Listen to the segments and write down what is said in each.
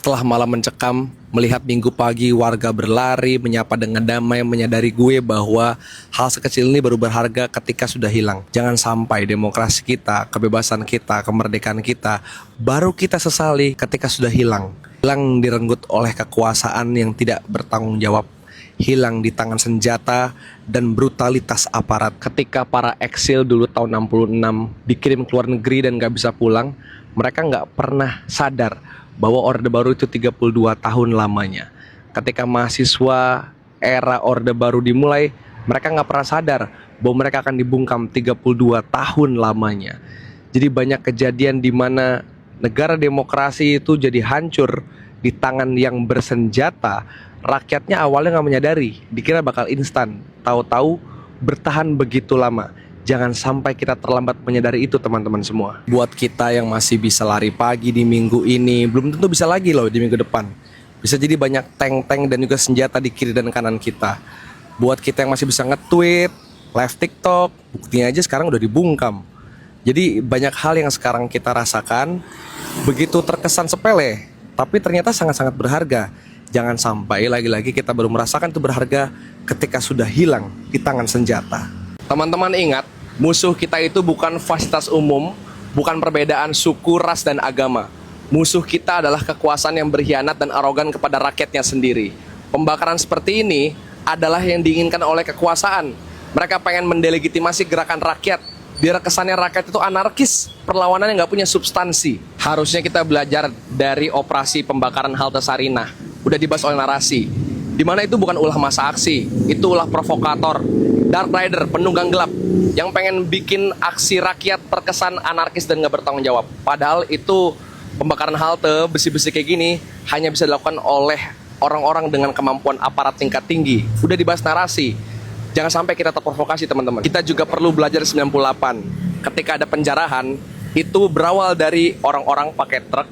Setelah malam mencekam, melihat minggu pagi warga berlari, menyapa dengan damai, menyadari gue bahwa hal sekecil ini baru berharga ketika sudah hilang. Jangan sampai demokrasi kita, kebebasan kita, kemerdekaan kita, baru kita sesali ketika sudah hilang. Hilang direnggut oleh kekuasaan yang tidak bertanggung jawab. Hilang di tangan senjata dan brutalitas aparat. Ketika para eksil dulu tahun 66 dikirim ke luar negeri dan gak bisa pulang, mereka gak pernah sadar bahwa Orde Baru itu 32 tahun lamanya. Ketika mahasiswa era Orde Baru dimulai, mereka gak pernah sadar bahwa mereka akan dibungkam 32 tahun lamanya. Jadi banyak kejadian di mana negara demokrasi itu jadi hancur di tangan yang bersenjata. Rakyatnya awalnya gak menyadari, dikira bakal instan, tahu-tahu bertahan begitu lama. Jangan sampai kita terlambat menyadari itu, teman-teman semua. Buat kita yang masih bisa lari pagi di minggu ini, belum tentu bisa lagi loh di minggu depan. Bisa jadi banyak tank-tank dan juga senjata di kiri dan kanan kita. Buat kita yang masih bisa nge-tweet, live TikTok, buktinya aja sekarang udah dibungkam. Jadi banyak hal yang sekarang kita rasakan begitu terkesan sepele, tapi ternyata sangat-sangat berharga. Jangan sampai lagi-lagi kita baru merasakan itu berharga ketika sudah hilang di tangan senjata. Teman-teman ingat, musuh kita itu bukan fasilitas umum, bukan perbedaan suku, ras, dan agama. Musuh kita adalah kekuasaan yang berkhianat dan arogan kepada rakyatnya sendiri. Pembakaran seperti ini adalah yang diinginkan oleh kekuasaan. Mereka pengen mendelegitimasi gerakan rakyat, biar kesannya rakyat itu anarkis, perlawanan yang gak punya substansi. Harusnya kita belajar dari operasi pembakaran halte Sarinah. Udah dibahas oleh narasi, dimana itu bukan ulah masa aksi, itu ulah provokator, dark rider, penunggang gelap yang pengen bikin aksi rakyat terkesan anarkis dan gak bertanggung jawab. Padahal itu pembakaran halte besi-besi kayak gini hanya bisa dilakukan oleh orang-orang dengan kemampuan aparat tingkat tinggi. Udah dibahas narasi, jangan sampai kita terprovokasi, teman-teman. Kita juga perlu belajar 98. Ketika ada penjarahan, itu berawal dari orang-orang pakai truk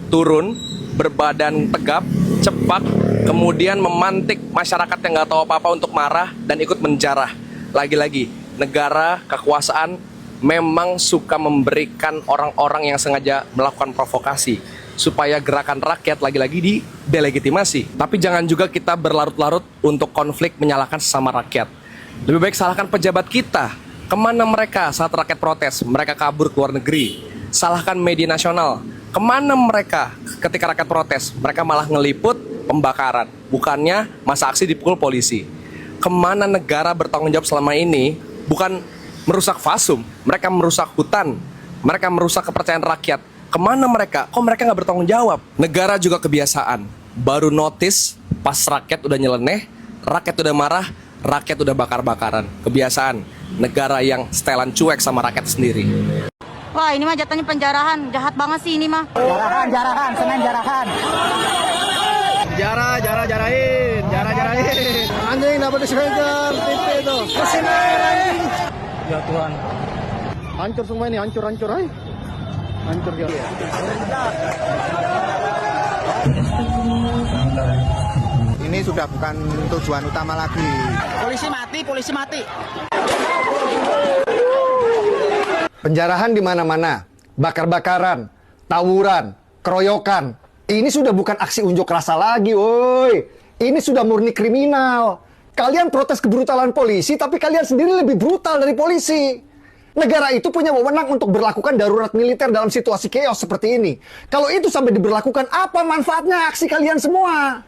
turun, berbadan tegap, cepat, kemudian memantik masyarakat yang nggak tahu apa-apa untuk marah dan ikut menjarah. Lagi-lagi, negara, kekuasaan memang suka memberikan orang-orang yang sengaja melakukan provokasi supaya gerakan rakyat lagi-lagi didelegitimasi. Tapi jangan juga kita berlarut-larut untuk konflik menyalahkan sesama rakyat. Lebih baik salahkan pejabat kita. Kemana mereka saat rakyat protes? Mereka kabur ke luar negeri. Salahkan media nasional. Kemana mereka ketika rakyat protes? Mereka malah ngeliput pembakaran. Bukannya masa aksi dipukul polisi. Kemana negara bertanggung jawab selama ini? Bukan merusak fasum. Mereka merusak hutan. Mereka merusak kepercayaan rakyat. Kemana mereka? Kok mereka nggak bertanggung jawab? Negara juga kebiasaan. Baru notice pas rakyat udah nyeleneh, rakyat udah marah, rakyat udah bakar-bakaran. Kebiasaan. Negara yang setelan cuek sama rakyat sendiri. Wah, ini mah jatuhnya penjarahan. Jahat banget sih ini mah. Jarahan, Senin jarahan. Jarahin. Anjing dapat dispenser, TV itu. Mesin air anjing. Ya Tuhan. Hancur semua ini, hancur ay. Hancur dia. Ini sudah bukan tujuan utama lagi. Polisi mati. Penjarahan di mana-mana, bakar-bakaran, tawuran, keroyokan. Ini sudah bukan aksi unjuk rasa lagi, woi. Ini sudah murni kriminal. Kalian protes kebrutalan polisi, tapi kalian sendiri lebih brutal dari polisi. Negara itu punya wewenang untuk berlakukan darurat militer dalam situasi chaos seperti ini. Kalau itu sampai diberlakukan, apa manfaatnya aksi kalian semua?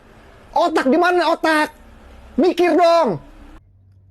Otak di mana otak? Mikir dong.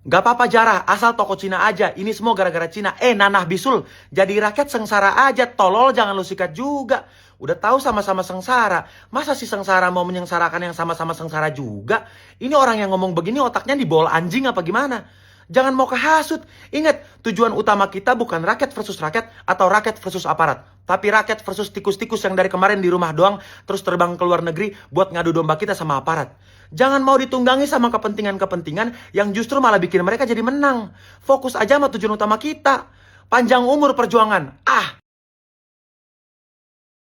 Gak apa-apa Jarah, asal toko Cina aja. Ini semua gara-gara Cina. Nanah bisul, jadi rakyat sengsara aja. Tolol jangan lu sikat juga. Udah tahu sama-sama sengsara. Masa si sengsara mau menyengsarakan yang sama-sama sengsara juga? Ini orang yang ngomong begini otaknya dibol anjing apa gimana? Jangan mau kehasut. Ingat, tujuan utama kita bukan rakyat versus rakyat atau rakyat versus aparat. Tapi rakyat versus tikus-tikus yang dari kemarin di rumah doang terus terbang ke luar negeri buat ngadu domba kita sama aparat. Jangan mau ditunggangi sama kepentingan-kepentingan yang justru malah bikin mereka jadi menang. Fokus aja sama tujuan utama kita. Panjang umur perjuangan.